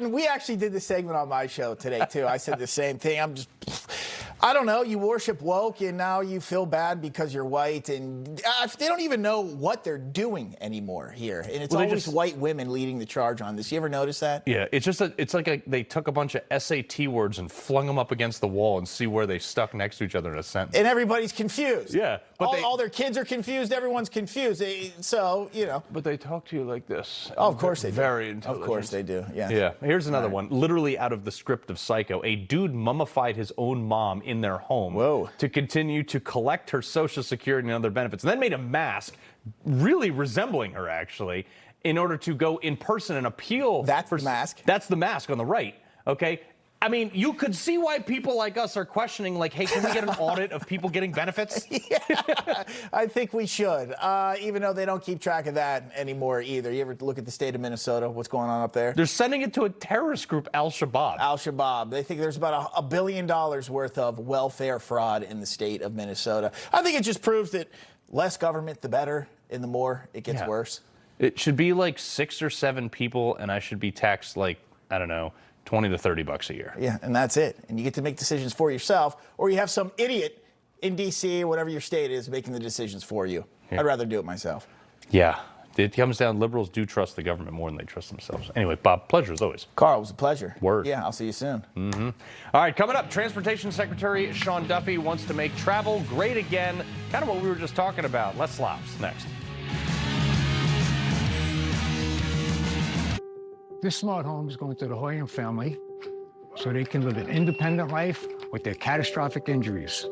We actually did the segment on my show today, too. I said the same thing. I don't know. You worship woke, and now you feel bad because you're white, and they don't even know what they're doing anymore here. And it's always white women leading the charge on this. You ever notice that? Yeah, it's like they took a bunch of SAT words and flung them up against the wall and see where they stuck next to each other in a sentence. And everybody's confused. Yeah. But all their kids are confused. Everyone's confused. But they talk to you like this. Oh, of course they do. Very intelligent. Of course they do, yeah. Yeah. Here's another one. Literally out of the script of Psycho. A dude mummified his own mom in their home to continue to collect her Social Security and other benefits, and then made a mask really resembling her, actually, in order to go in person and appeal. That's the mask? That's the mask on the right, okay? I mean, you could see why people like us are questioning, like, hey, can we get an audit of people getting benefits? Yeah, I think we should, even though they don't keep track of that anymore either. You ever look at the state of Minnesota, what's going on up there? They're sending it to a terrorist group, Al-Shabaab. Al-Shabaab. They think there's about $1 billion worth of welfare fraud in the state of Minnesota. I think it just proves that less government, the better, and the more it gets worse. It should be like 6 or 7 people, and I should be taxed like, I don't know, $20 to $30 a year. Yeah, and that's it. And you get to make decisions for yourself, or you have some idiot in D.C. or whatever your state is making the decisions for you. I'd rather do it myself. Yeah. It comes down, liberals do trust the government more than they trust themselves. Anyway, Bob, pleasure as always. Carl, it was a pleasure. Word. Yeah, I'll see you soon. Mm-hmm. All right, coming up, Transportation Secretary Sean Duffy wants to make travel great again. Kind of what we were just talking about. Les Slops next. This smart home is going to the Hoyer family so they can live an independent life with their catastrophic injuries.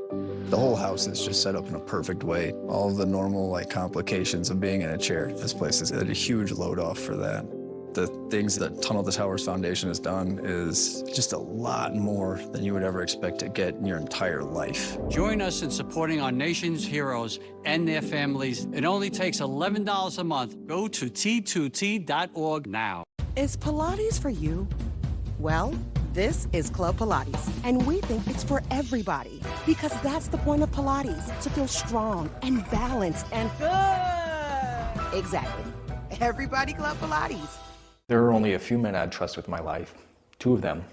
The whole house is just set up in a perfect way. All of the normal complications of being in a chair. This place is a huge load off for that. The things that Tunnel to Towers Foundation has done is just a lot more than you would ever expect to get in your entire life. Join us in supporting our nation's heroes and their families. It only takes $11 a month. Go to T2T.org now. Is Pilates for you? Well, this is Club Pilates, and we think it's for everybody because that's the point of Pilates, to feel strong and balanced and good. Exactly. Everybody Club Pilates. There are only a few men I'd trust with my life. 2 of them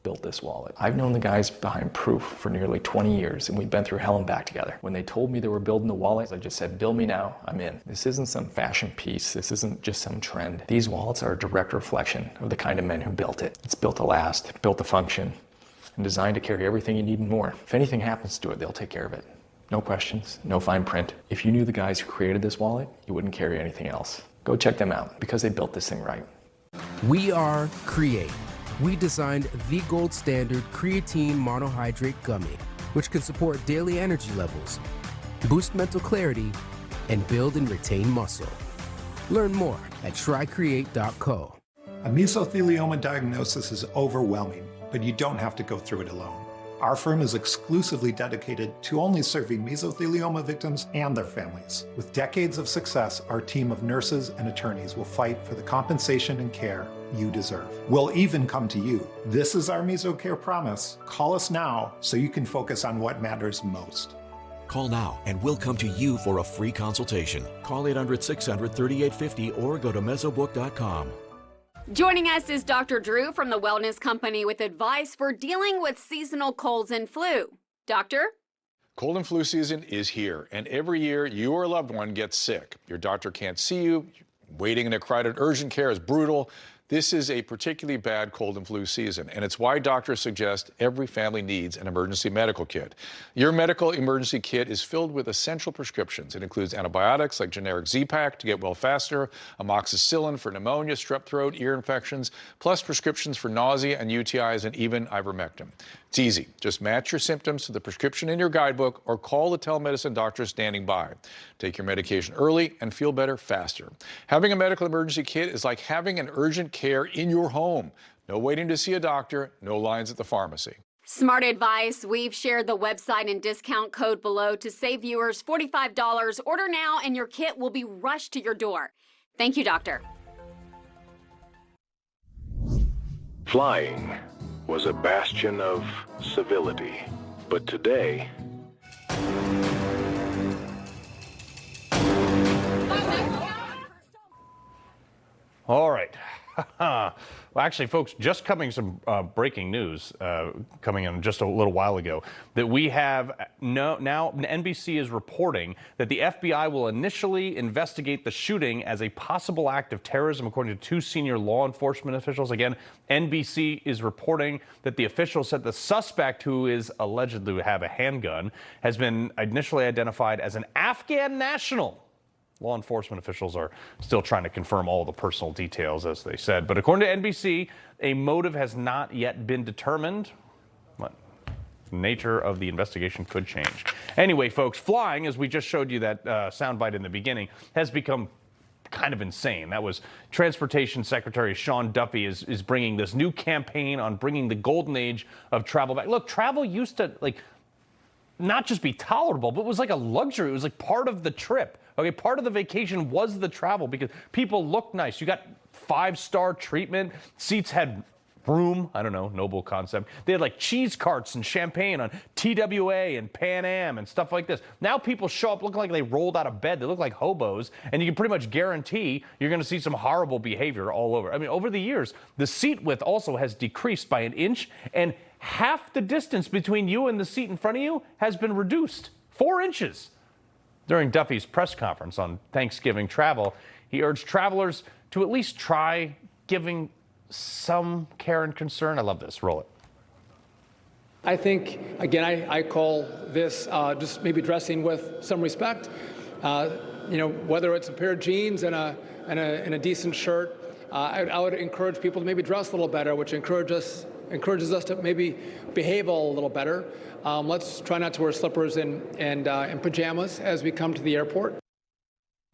built this wallet. I've known the guys behind Proof for nearly 20 years, and we've been through hell and back together. When they told me they were building the wallet, I just said, bill me now, I'm in. This isn't some fashion piece. This isn't just some trend. These wallets are a direct reflection of the kind of men who built it. It's built to last, built to function, and designed to carry everything you need and more. If anything happens to it, they'll take care of it. No questions, no fine print. If you knew the guys who created this wallet, you wouldn't carry anything else. Go check them out, because they built this thing right. We are Create. We designed the gold standard creatine monohydrate gummy, which can support daily energy levels, boost mental clarity, and build and retain muscle. Learn more at trycreate.co. A mesothelioma diagnosis is overwhelming, but you don't have to go through it alone. Our firm is exclusively dedicated to only serving mesothelioma victims and their families. With decades of success, our team of nurses and attorneys will fight for the compensation and care you deserve. We'll even come to you. This is our MesoCare promise. Call us now so you can focus on what matters most. Call now and we'll come to you for a free consultation. Call 800-600-3850 or go to mesobook.com. Joining us is Dr. Drew from the Wellness Company with advice for dealing with seasonal colds and flu. Doctor? Cold and flu season is here, and every year you or a loved one gets sick. Your doctor can't see you. Waiting in a crowded urgent care is brutal. This is a particularly bad cold and flu season, and it's why doctors suggest every family needs an emergency medical kit. Your medical emergency kit is filled with essential prescriptions. It includes antibiotics like generic Z-Pak to get well faster, amoxicillin for pneumonia, strep throat, ear infections, plus prescriptions for nausea and UTIs, and even ivermectin. It's easy. Just match your symptoms to the prescription in your guidebook or call the telemedicine doctor standing by. Take your medication early and feel better faster. Having a medical emergency kit is like having an urgent care in your home. No waiting to see a doctor, no lines at the pharmacy. Smart advice. We've shared the website and discount code below to save viewers $45. Order now and your kit will be rushed to your door. Thank you, doctor. Flying was a bastion of civility, but today, all right. Well, actually, folks, just coming some breaking news coming in just a little while ago that we have now NBC is reporting that the FBI will initially investigate the shooting as a possible act of terrorism, according to two senior law enforcement officials. Again, NBC is reporting that the officials said the suspect, who is alleged to have a handgun, has been initially identified as an Afghan national. Law enforcement officials are still trying to confirm all the personal details, as they said. But according to NBC, a motive has not yet been determined. But the nature of the investigation could change. Anyway, folks, flying, as we just showed you that soundbite in the beginning, has become kind of insane. That was Transportation Secretary Sean Duffy is bringing this new campaign on bringing the golden age of travel back. Look, travel used to, not just be tolerable, but it was like a luxury. It was like part of the trip. Okay, part of the vacation was the travel because people looked nice. You got 5-star treatment. Seats had room. I don't know, noble concept. They had like cheese carts and champagne on TWA and Pan Am and stuff like this. Now people show up looking like they rolled out of bed. They look like hobos, and you can pretty much guarantee you're going to see some horrible behavior all over. I mean, over the years, the seat width also has decreased by an inch, and half the distance between you and the seat in front of you has been reduced. 4 inches. During Duffy's press conference on Thanksgiving travel, he urged travelers to at least try giving some care and concern. I love this. Roll it. I think, again, I call this just maybe dressing with some respect. Whether it's a pair of jeans and a decent shirt, I would encourage people to maybe dress a little better, which encourages us to maybe behave a little better. Let's try not to wear slippers and pajamas as we come to the airport.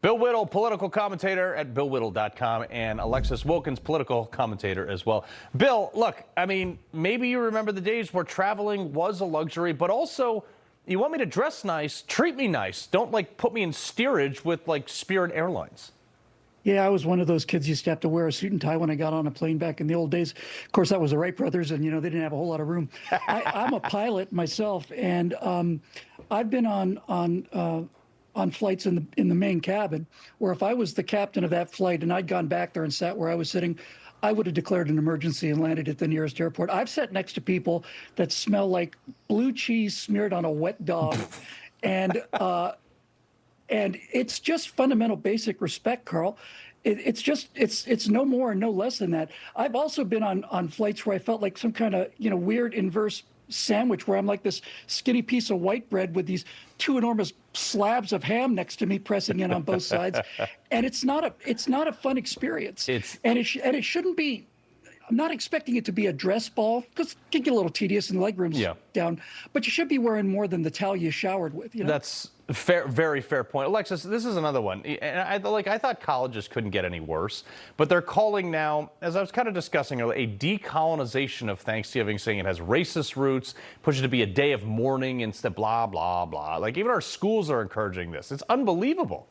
Bill Whittle, political commentator at BillWhittle.com, and Alexis Wilkins, political commentator as well. Bill, look, I mean, maybe you remember the days where traveling was a luxury, but also you want me to dress nice, treat me nice. Don't put me in steerage with Spirit Airlines. Yeah, I was one of those kids who used to have to wear a suit and tie when I got on a plane back in the old days. Of course, that was the Wright brothers, and, they didn't have a whole lot of room. I'm a pilot myself, and I've been on flights in the main cabin, where if I was the captain of that flight and I'd gone back there and sat where I was sitting, I would have declared an emergency and landed at the nearest airport. I've sat next to people that smell like blue cheese smeared on a wet dog, and it's just fundamental basic respect, Carl. It's no more and no less than that. I've also been on flights where I felt like some kind of weird inverse sandwich, where I'm like this skinny piece of white bread with these 2 enormous slabs of ham next to me pressing in on both sides, and it's not a fun experience. It shouldn't be. I'm not expecting it to be a dress ball, because it can get a little tedious and the legroom's down. But you should be wearing more than the towel you showered with. That's fair, very fair point. Alexis, this is another one. And I thought colleges couldn't get any worse, but they're calling now, as I was kind of discussing, a decolonization of Thanksgiving, saying it has racist roots, push it to be a day of mourning instead, blah, blah, blah. Even our schools are encouraging this. It's unbelievable.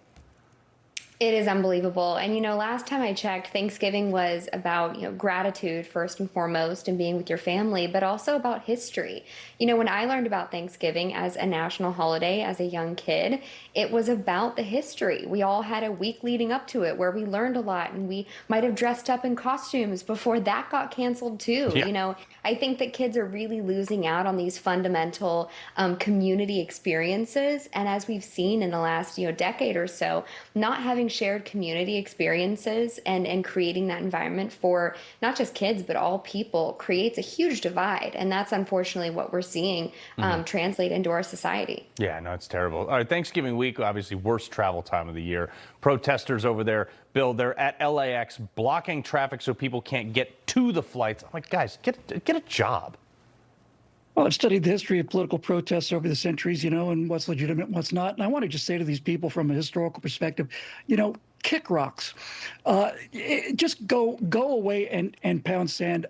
It is unbelievable. And, last time I checked, Thanksgiving was about, gratitude first and foremost and being with your family, but also about history. When I learned about Thanksgiving as a national holiday as a young kid, it was about the history. We all had a week leading up to it where we learned a lot, and we might have dressed up in costumes before that got canceled too. Yeah. I think that kids are really losing out on these fundamental community experiences. And as we've seen in the last, decade or so, not having having shared community experiences and creating that environment for not just kids, but all people creates a huge divide. And that's unfortunately what we're seeing translate into our society. Yeah, no, it's terrible. All right, Thanksgiving week, obviously worst travel time of the year. Protesters over there, Bill, they're at LAX blocking traffic so people can't get to the flights. I'm like, guys, get a job. Well, I've studied the history of political protests over the centuries, and what's legitimate and what's not. And I want to just say to these people from a historical perspective, kick rocks. Just go away and pound sand.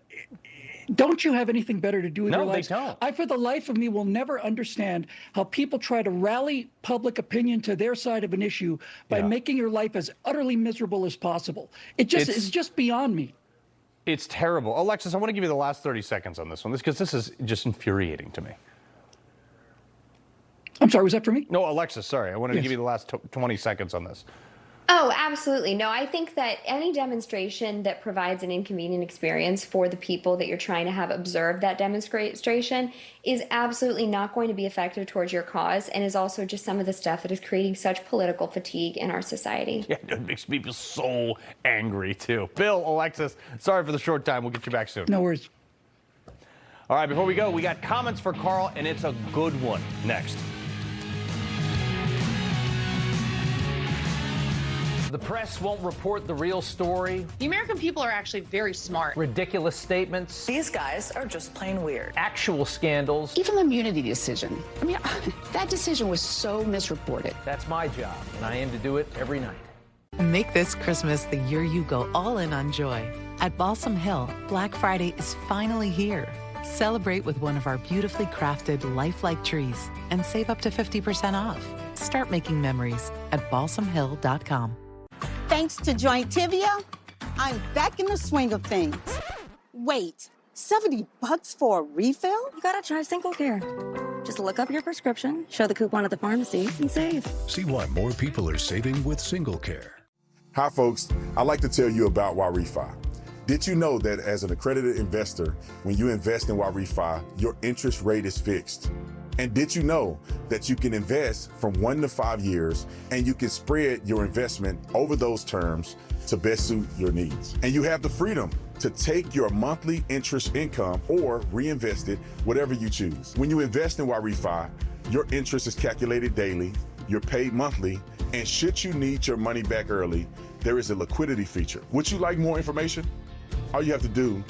Don't you have anything better to do with your lives? No, they don't. I, for the life of me, will never understand how people try to rally public opinion to their side of an issue by making your life as utterly miserable as possible. It's just beyond me. It's terrible. Alexis, I want to give you the last 30 seconds on this one, because this is just infuriating to me. I'm sorry, was that for me? No, Alexis, sorry. I wanted to give you the last 20 seconds on this. Oh, absolutely. No, I think that any demonstration that provides an inconvenient experience for the people that you're trying to have observe that demonstration is absolutely not going to be effective towards your cause, and is also just some of the stuff that is creating such political fatigue in our society. Yeah, it makes people so angry, too. Bill, Alexis, sorry for the short time. We'll get you back soon. No worries. All right, before we go, we got comments for Carl, and it's a good one next. The press won't report the real story. The American people are actually very smart. Ridiculous statements. These guys are just plain weird. Actual scandals. Even the immunity decision. I mean, that decision was so misreported. That's my job, and I aim to do it every night. Make this Christmas the year you go all in on joy. At Balsam Hill, Black Friday is finally here. Celebrate with one of our beautifully crafted lifelike trees and save up to 50% off. Start making memories at balsamhill.com. Thanks to Jointivia, I'm back in the swing of things. Wait, $70 for a refill? You gotta try Single Care. Just look up your prescription, show the coupon at the pharmacy, and save. See why more people are saving with Single Care. Hi, folks. I'd like to tell you about YRefi. Did you know that as an accredited investor, when you invest in YRefi, your interest rate is fixed? And did you know that you can invest from 1 to 5 years and you can spread your investment over those terms to best suit your needs? And you have the freedom to take your monthly interest income or reinvest it, whatever you choose. When you invest in YRefi, your interest is calculated daily, you're paid monthly, and should you need your money back early, there is a liquidity feature. Would you like more information? All you have to do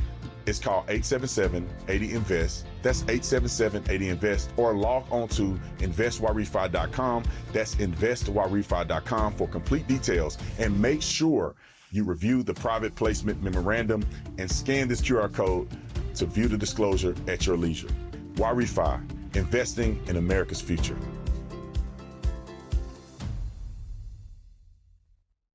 is call 877-80-INVEST. That's 877-80-INVEST, or log on to investyrrefi.com. That's investyrrefi.com for complete details. And make sure you review the private placement memorandum and scan this QR code to view the disclosure at your leisure. YRefi, investing in America's future.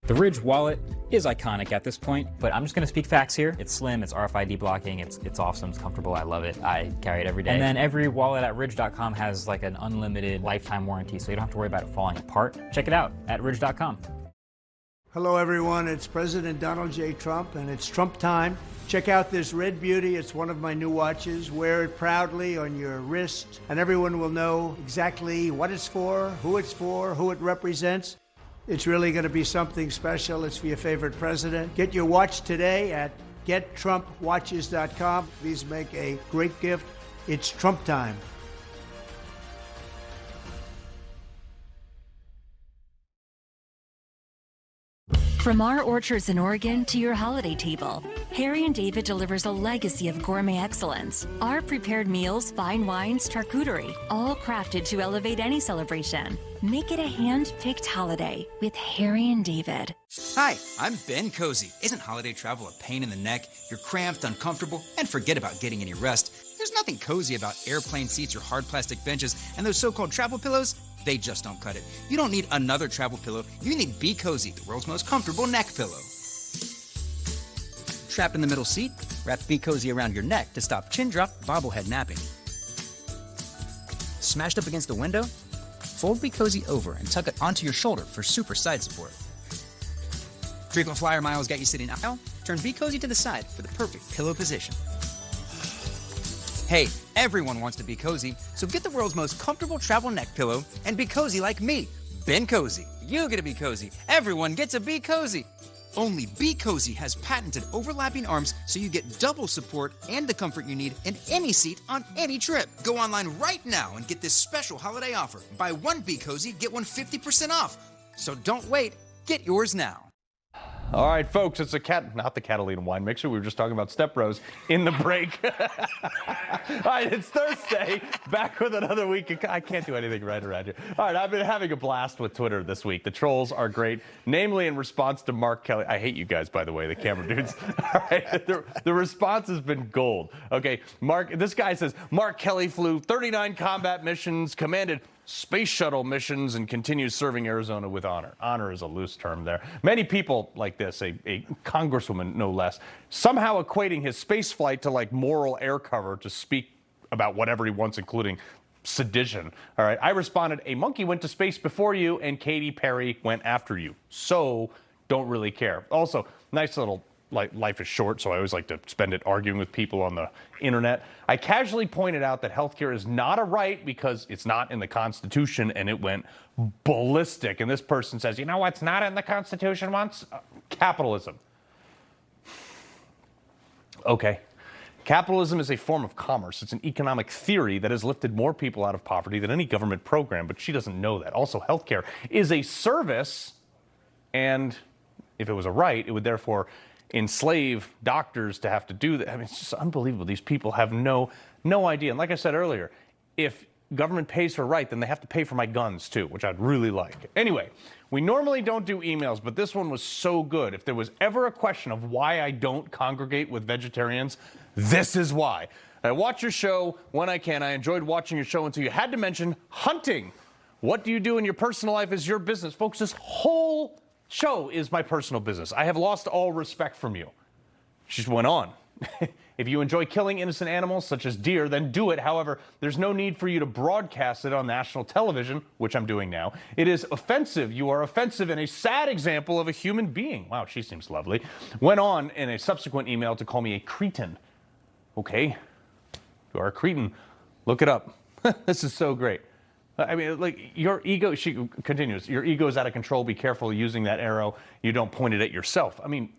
The Ridge wallet is iconic at this point, but I'm just going to speak facts here. It's slim, it's RFID blocking, it's awesome, it's comfortable, I love it. I carry it every day. And then every wallet at ridge.com has like an unlimited lifetime warranty, so you don't have to worry about it falling apart. Check it out at ridge.com. Hello everyone, it's President Donald J. Trump, and it's Trump time. Check out this red beauty, it's one of my new watches. Wear it proudly on your wrist, and everyone will know exactly what it's for, who it represents. It's really going to be something special. It's for your favorite president. Get your watch today at gettrumpwatches.com. These make a great gift. It's Trump time. From our orchards in Oregon to your holiday table, Harry and David delivers a legacy of gourmet excellence. Our prepared meals, fine wines, charcuterie, all crafted to elevate any celebration. Make it a hand-picked holiday with Harry and David. Hi, I'm Ben Cozy. Isn't holiday travel a pain in the neck? You're cramped, uncomfortable, and forget about getting any rest. There's nothing cozy about airplane seats or hard plastic benches, and those so-called travel pillows, they just don't cut it. You don't need another travel pillow. You need Be Cozy, the world's most comfortable neck pillow. Trapped in the middle seat? Wrap Be Cozy around your neck to stop chin drop, bobblehead napping. Smashed up against the window? Fold Be Cozy over and tuck it onto your shoulder for super side support. Frequent flyer miles got you sitting aisle? Turn Be Cozy to the side for the perfect pillow position. Hey, everyone wants to be cozy, so get the world's most comfortable travel neck pillow and be cozy like me, Ben Cozy. You get to be cozy. Everyone gets to be cozy. Only Be Cozy has patented overlapping arms so you get double support and the comfort you need in any seat on any trip. Go online right now and get this special holiday offer. Buy one Be Cozy, get one 50% off. So don't wait. Get yours now. All right, folks, it's not the Catalina wine mixer. We were just talking about Step Bros in the break. All right, it's Thursday. Back with another week. I can't do anything right around here. All right, I've been having a blast with Twitter this week. The trolls are great, namely in response to Mark Kelly. I hate you guys, by the way, the camera dudes. All right, the response has been gold. Okay, this guy says, Mark Kelly flew 39 combat missions, commanded space shuttle missions, and continues serving Arizona with honor. Honor is a loose term there. Many people like this, a congresswoman no less, somehow equating his space flight to like moral air cover to speak about whatever he wants, including sedition. All right, I responded, a monkey went to space before you and Katy Perry went after you. So don't really care. Also, nice little life is short, so I always like to spend it arguing with people on the internet. I casually pointed out that healthcare is not a right because it's not in the Constitution, and it went ballistic. And this person says, you know what's not in the Constitution once? Capitalism. Okay. Capitalism is a form of commerce. It's an economic theory that has lifted more people out of poverty than any government program, but she doesn't know that. Also, healthcare is a service, and if it was a right, it would therefore enslave doctors to have to do that. I mean, it's just unbelievable. These people have no idea. And like I said earlier, if government pays for right, then they have to pay for my guns too, which I'd really like. Anyway, we normally don't do emails, but this one was so good. If there was ever a question of why I don't congregate with vegetarians, this is why. I watch your show when I can. I enjoyed watching your show until you had to mention hunting. What do you do in your personal life is your business. Folks, this whole show is my personal business. I have lost all respect from you. She just went on. If you enjoy killing innocent animals, such as deer, then do it. However, there's no need for you to broadcast it on national television, which I'm doing now. It is offensive. You are offensive and a sad example of a human being. Wow, she seems lovely. Went on in a subsequent email to call me a cretin. Okay, you are a cretin. Look it up. This is so great. I mean, like, your ego, she continues, your ego is out of control. Be careful using that arrow. You don't point it at yourself. I mean,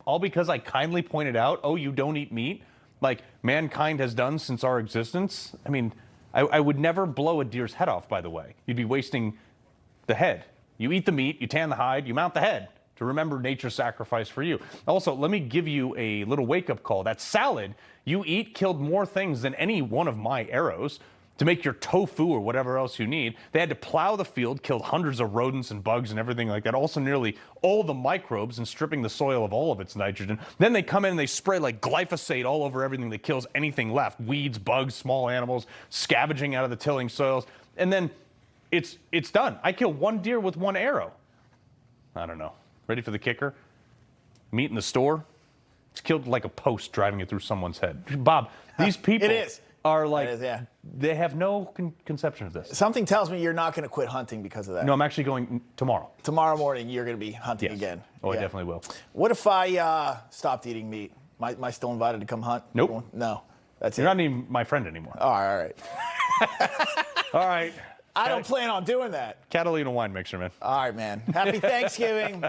all because I kindly pointed out, oh, you don't eat meat, like mankind has done since our existence. I mean, I would never blow a deer's head off, by the way. You'd be wasting the head. You eat the meat, you tan the hide, you mount the head to remember nature's sacrifice for you. Also, let me give you a little wake-up call. That salad you eat killed more things than any one of my arrows. To make your tofu or whatever else you need, they had to plow the field, killed hundreds of rodents and bugs and everything like that. Also nearly all the microbes and stripping the soil of all of its nitrogen. Then they come in and they spray like glyphosate all over everything that kills anything left. Weeds, bugs, small animals, scavenging out of the tilling soils. And then it's done. I kill one deer with one arrow. I don't know. Ready for the kicker? Meat in the store. It's killed like a post driving it through someone's head. Bob, these people are like, they have no conception of this. Something tells me you're not going to quit hunting because of that. No, I'm actually going tomorrow. Tomorrow morning, you're going to be hunting again. Oh, I definitely will. What if I stopped eating meat? Am I still invited to come hunt? Nope. No. That's You're not even my friend anymore. Oh, all right. All right. I don't plan on doing that. Catalina wine mixer, man. All right, man. Happy Thanksgiving.